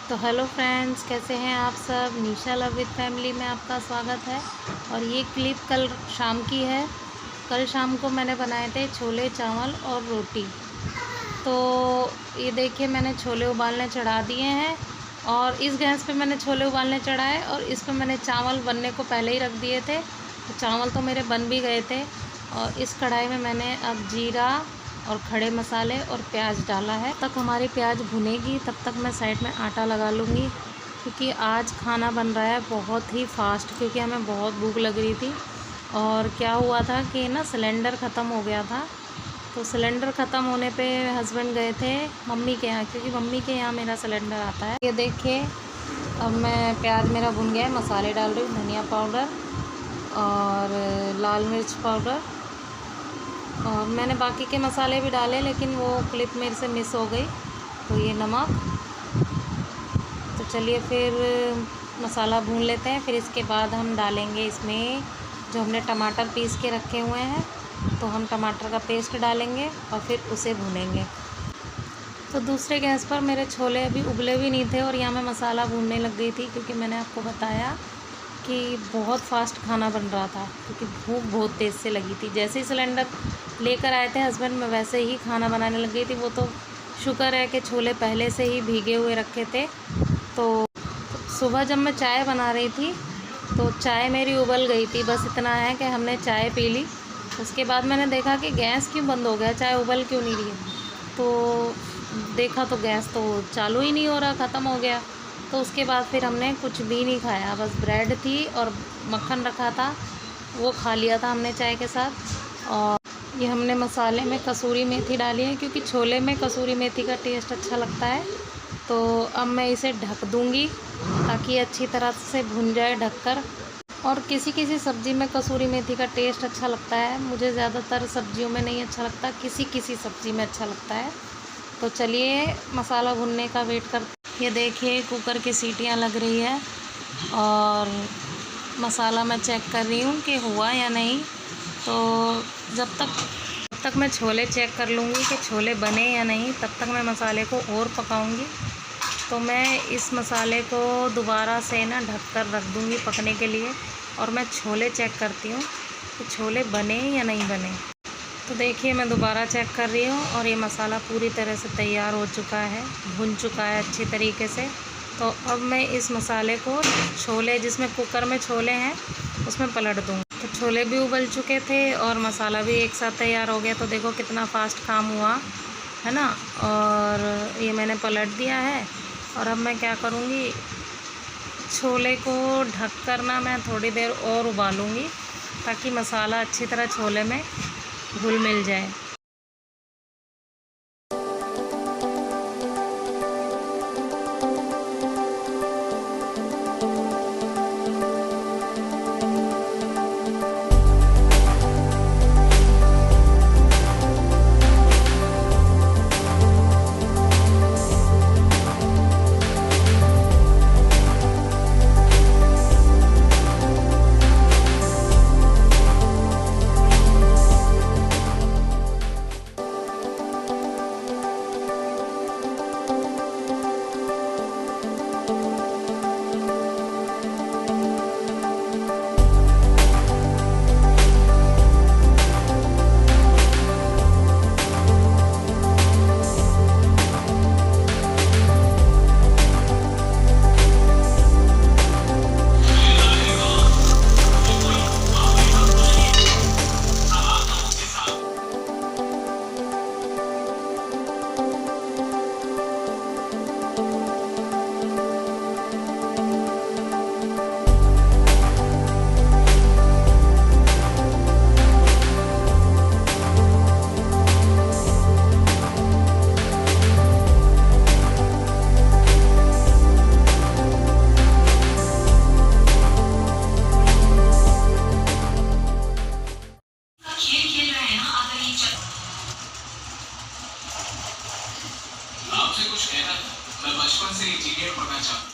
तो hello friends, कैसे हैं आप सब। निशा लव विद फैमिली में आपका स्वागत है। और ये क्लिप कल शाम की है। कल शाम को मैंने बनाए थे छोले चावल और रोटी। तो ये देखिए, मैंने छोले उबालने चढ़ा दिए हैं और इस गैस पे मैंने छोले उबालने चढ़ाए और इस पे मैंने चावल बनने को पहले ही रख दिए थे। तो चावल तो मेरे बन भी गए थे। और इस कढ़ाई में मैंने अब जीरा और खड़े मसाले और प्याज डाला है। तब तक हमारी प्याज भुनेगी, तब तक मैं साइड में आटा लगा लूँगी, क्योंकि आज खाना बन रहा है बहुत ही फास्ट, क्योंकि हमें बहुत भूख लग रही थी। और क्या हुआ था कि ना, सिलेंडर ख़त्म हो गया था। तो सिलेंडर ख़त्म होने पे हस्बैंड गए थे मम्मी के यहाँ, क्योंकि मम्मी के यहाँ मेरा सिलेंडर आता है। ये देखिए, अब मैं प्याज मेरा भुन गया है, मसाले डाल रही हूँ। धनिया पाउडर और लाल मिर्च पाउडर, और मैंने बाकी के मसाले भी डाले, लेकिन वो क्लिप मेरे से मिस हो गई। तो ये नमक। तो चलिए फिर मसाला भून लेते हैं। फिर इसके बाद हम डालेंगे इसमें जो हमने टमाटर पीस के रखे हुए हैं, तो हम टमाटर का पेस्ट डालेंगे और फिर उसे भूनेंगे। तो दूसरे गैस पर मेरे छोले अभी उबले भी नहीं थे और यहाँ मैं मसाला भूनने लग गई थी, क्योंकि मैंने आपको बताया कि बहुत फास्ट खाना बन रहा था, क्योंकि भूख बहुत तेज़ से लगी थी। जैसे ही सिलेंडर लेकर आए थे हस्बैंड, मैं वैसे ही खाना बनाने लग गई थी। वो तो शुक्र है कि छोले पहले से ही भीगे हुए रखे थे। तो सुबह जब मैं चाय बना रही थी तो चाय मेरी उबल गई थी। बस इतना है कि हमने चाय पी ली। उसके बाद मैंने देखा कि गैस क्यों बंद हो गया, चाय उबल क्यों नहीं रही है। तो देखा तो गैस तो चालू ही नहीं हो रहा, ख़त्म हो गया। तो उसके बाद फिर हमने कुछ भी नहीं खाया, बस ब्रेड थी और मक्खन रखा था, वो खा लिया था हमने चाय के साथ। और ये हमने मसाले में कसूरी मेथी डाली है, क्योंकि छोले में कसूरी मेथी का टेस्ट अच्छा लगता है। तो अब मैं इसे ढक दूँगी ताकि अच्छी तरह से भुन जाए ढककर। और किसी किसी सब्ज़ी में कसूरी मेथी का टेस्ट अच्छा लगता है, मुझे ज़्यादातर सब्जियों में नहीं अच्छा लगता, किसी किसी सब्ज़ी में अच्छा लगता है। तो चलिए मसाला भुनने का वेट करते। ये देखिए, कुकर की सीटियाँ लग रही है और मसाला मैं चेक कर रही हूँ कि हुआ या नहीं। तो जब तक मैं छोले चेक कर लूँगी कि छोले बने या नहीं, तब तक मैं मसाले को और पकाऊँगी। तो मैं इस मसाले को दोबारा से ना ढक कर रख दूँगी पकने के लिए, और मैं छोले चेक करती हूँ कि छोले बने या नहीं बने। तो देखिए, मैं दोबारा चेक कर रही हूँ और ये मसाला पूरी तरह से तैयार हो चुका है, भुन चुका है अच्छी तरीके से। तो अब मैं इस मसाले को छोले, जिसमें कुकर में छोले हैं, उसमें पलट दूँगी। तो छोले भी उबल चुके थे और मसाला भी एक साथ तैयार हो गया। तो देखो कितना फास्ट काम हुआ है ना। और ये मैंने पलट दिया है। और अब मैं क्या करूँगी, छोले को ढक कर ना मैं थोड़ी देर और उबालूँगी, ताकि मसाला अच्छी तरह छोले में घुल मिल जाए। आपसे कुछ कहना था, मैं बचपन से इंजीनियर बनना चाहता हूँ।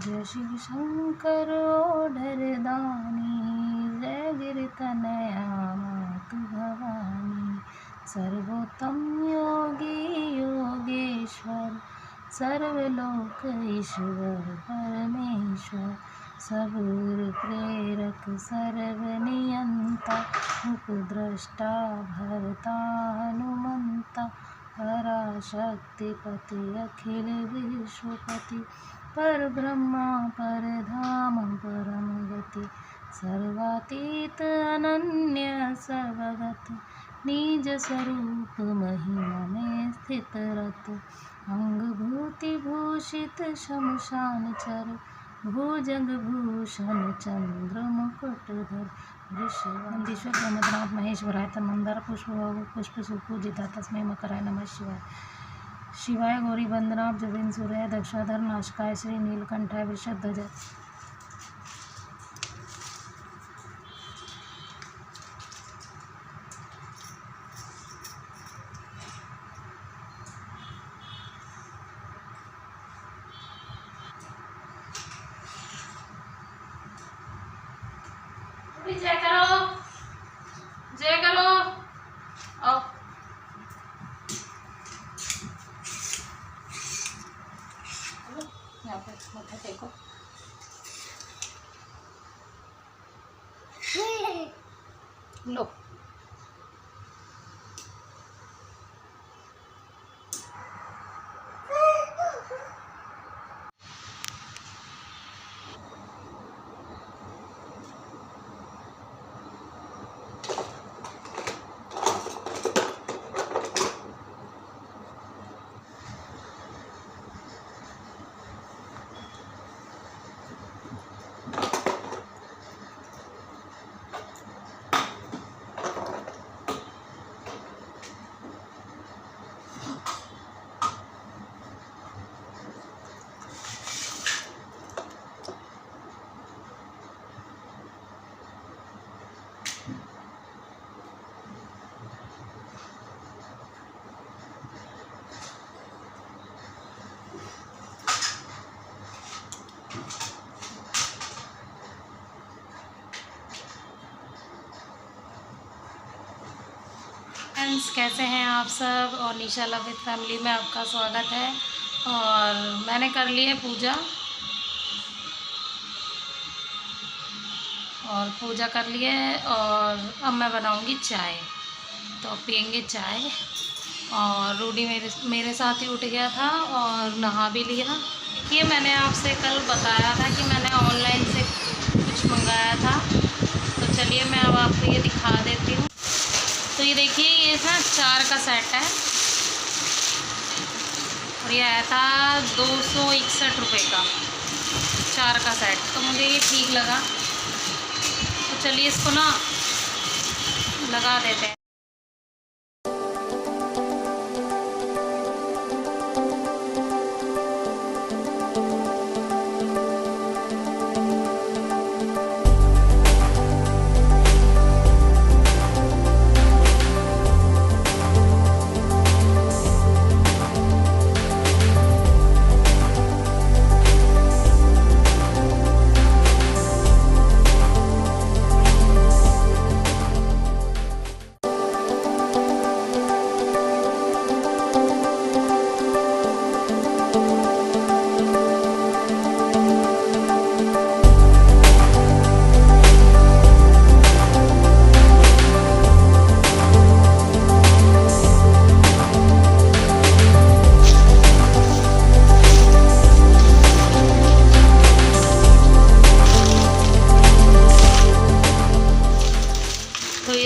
जय शिव शंकर ओढ़रदानी, जय गिरतनया मातु भवानी, सर्वोत्तम योगी योगेश्वर, सर्वलोक ईश्वर परमेश्वर, सबूर प्रेरक सर्वनियंता, उपद्रष्टा भरता हनुमंता, पराशक्तिपति अखिल विश्वपति, पर ब्रह्मा परधाम परम गति, सर्वातीत अनन्य सर्वगत, निज स्वरूप महिमा में स्थित रत, अंग भूति भूषित शमशान चर, भुजंग भूषण चंद्र मुकुटधर, नंदीश्वर प्रमदनाथ महेश्वराय तन्मंदार पुष्प सुपूजिता तस्मै मकराय नमः शिवाय। शिवाय गौरी बंदनाभ जबिन सूर्य दक्षाधर नाशकाय श्री नीलकंठाय वृषध्वज। जय करो, जय करो। आओ यहाँ पे मत्था टेको। लो फ्रेंड्स, कैसे हैं आप सब। और निशा लव विद फैमिली में आपका स्वागत है। और मैंने कर ली है पूजा, और पूजा कर ली है, और अब मैं बनाऊंगी चाय। तो अब पियेंगे चाय। और रूडी मेरे साथ ही उठ गया था और नहा भी लिया। ये मैंने आपसे कल बताया था कि मैंने ऑनलाइन से कुछ मंगाया था, तो चलिए मैं अब आपको ये दिखा देती हूँ। तो ये देखिए, ये ना 4 का सेट है और ये आया था 261 रुपये का 4 का सेट। तो मुझे ये ठीक लगा, तो चलिए इसको ना लगा देते हैं।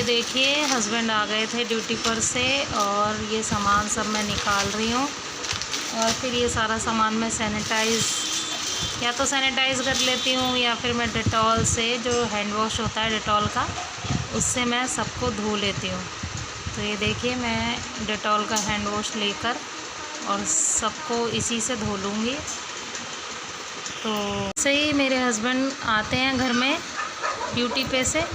देखिए, हस्बैंड आ गए थे ड्यूटी पर से और ये सामान सब मैं निकाल रही हूँ। और फिर ये सारा सामान मैं या तो सैनिटाइज़ कर लेती हूँ, या फिर मैं डेटॉल से, जो हैंड वॉश होता है डेटॉल का, उससे मैं सबको धो लेती हूँ। तो ये देखिए, मैं डेटॉल का हैंड वॉश लेकर और सबको इसी से धो लूँगी। तो सही, मेरे हस्बैंड आते हैं घर में ड्यूटी पे से,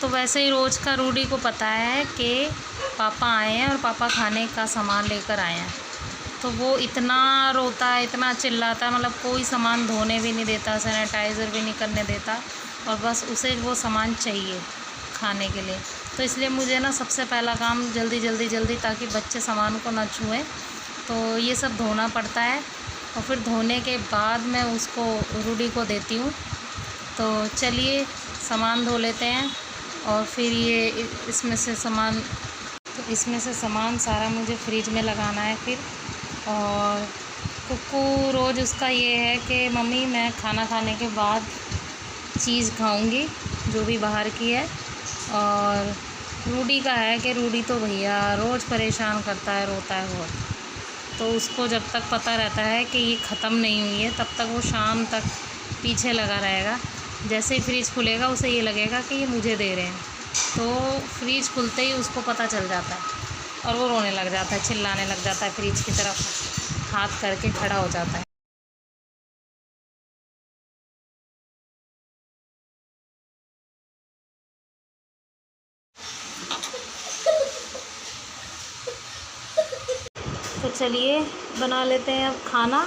तो वैसे ही रोज़ का रूडी को पता है कि पापा आए हैं और पापा खाने का सामान लेकर आए हैं। तो वो इतना रोता है, इतना चिल्लाता है, मतलब कोई सामान धोने भी नहीं देता, सैनिटाइज़र भी नहीं करने देता, और बस उसे वो सामान चाहिए खाने के लिए। तो इसलिए मुझे ना सबसे पहला काम जल्दी ताकि बच्चे सामान को ना छुएं, तो ये सब धोना पड़ता है और फिर धोने के बाद मैं उसको रूडी को देती हूँ। तो चलिए सामान धो लेते हैं और फिर ये इसमें से सामान सारा मुझे फ्रिज में लगाना है फिर। और कुक्कू रोज़ उसका ये है कि मम्मी मैं खाना खाने के बाद चीज़ खाऊंगी जो भी बाहर की है। और रूडी का है कि रूडी तो भैया रोज़ परेशान करता है, रोता है बहुत। तो उसको जब तक पता रहता है कि ये ख़त्म नहीं हुई है तब तक वो शाम तक पीछे लगा रहेगा। जैसे ही फ्रिज खुलेगा उसे ये लगेगा कि ये मुझे दे रहे हैं, तो फ्रिज खुलते ही उसको पता चल जाता है और वो रोने लग जाता है, चिल्लाने लग जाता है, फ्रिज की तरफ हाथ करके खड़ा हो जाता है। तो चलिए बना लेते हैं अब खाना।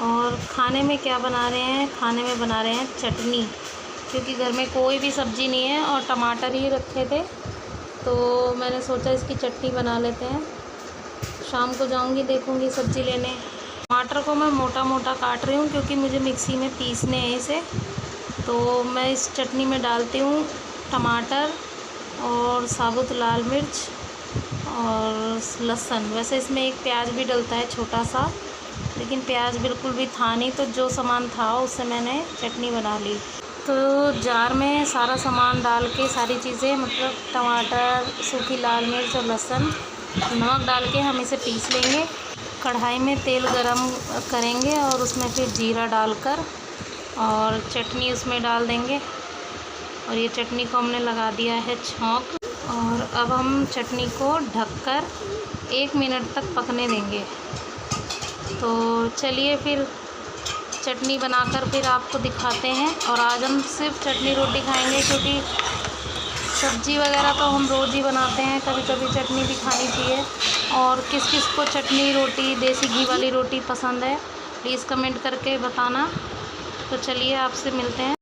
और खाने में क्या बना रहे हैं? खाने में बना रहे हैं चटनी, क्योंकि घर में कोई भी सब्ज़ी नहीं है और टमाटर ही रखे थे, तो मैंने सोचा इसकी चटनी बना लेते हैं। शाम को जाऊंगी, देखूंगी सब्ज़ी लेने। टमाटर को मैं मोटा मोटा काट रही हूँ क्योंकि मुझे मिक्सी में पीसने हैं इसे। तो मैं इस चटनी में डालती हूँ टमाटर और साबुत लाल मिर्च और लहसुन। वैसे इसमें एक प्याज भी डलता है छोटा सा, लेकिन प्याज बिल्कुल भी था नहीं, तो जो सामान था उससे मैंने चटनी बना ली। तो जार में सारा सामान डाल के सारी चीज़ें, मतलब टमाटर, सूखी लाल मिर्च और लहसुन, नमक डाल के हम इसे पीस लेंगे। कढ़ाई में तेल गरम करेंगे और उसमें फिर जीरा डालकर और चटनी उसमें डाल देंगे। और ये चटनी को हमने लगा दिया है छौंक। और अब हम चटनी को ढककर 1 मिनट तक पकने देंगे। तो चलिए फिर चटनी बनाकर फिर आपको दिखाते हैं। और आज हम सिर्फ चटनी रोटी खाएंगे, क्योंकि सब्ज़ी वगैरह तो हम रोज़ ही बनाते हैं, कभी कभी चटनी भी खानी चाहिए। और किस किस को चटनी रोटी, देसी घी वाली रोटी पसंद है, प्लीज़ कमेंट करके बताना। तो चलिए आपसे मिलते हैं।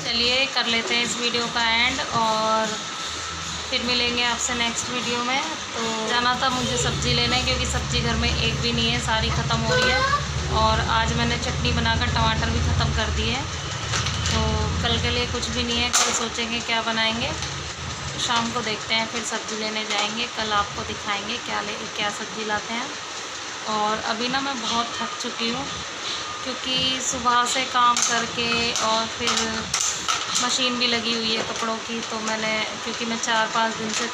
चलिए कर लेते हैं इस वीडियो का एंड, और फिर मिलेंगे आपसे नेक्स्ट वीडियो में। तो जाना था मुझे सब्ज़ी लेने, क्योंकि सब्ज़ी घर में एक भी नहीं है, सारी ख़त्म हो रही है। और आज मैंने चटनी बनाकर टमाटर भी ख़त्म कर दिए। तो कल के लिए कुछ भी नहीं है, कल सोचेंगे क्या बनाएंगे। शाम को देखते हैं, फिर सब्ज़ी लेने जाएंगे। कल आपको दिखाएंगे क्या सब्ज़ी लाते हैं। और अभी ना मैं बहुत थक चुकी हूँ, क्योंकि सुबह से काम करके और फिर मशीन भी लगी हुई है कपड़ों की। तो मैंने, क्योंकि मैं 4 दिन से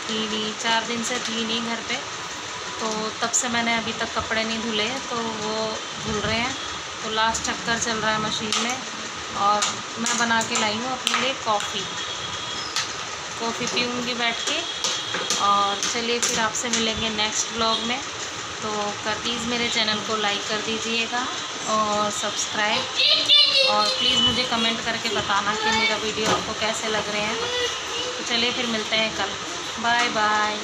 थी नहीं घर पे, तो तब से मैंने अभी तक कपड़े नहीं धुले, तो वो धुल रहे हैं। तो लास्ट चक्कर चल रहा है मशीन में। और मैं बना के लाई हूँ अपने लिए कॉफ़ी पीऊँगी बैठ के। और चलिए फिर आपसे मिलेंगे नेक्स्ट व्लॉग में। तो प्लीज़ मेरे चैनल को लाइक कर दीजिएगा और सब्सक्राइब, और प्लीज़ मुझे कमेंट करके बताना कि मेरा वीडियो आपको कैसे लग रहे हैं। तो चलिए फिर मिलते हैं कल। Bye bye.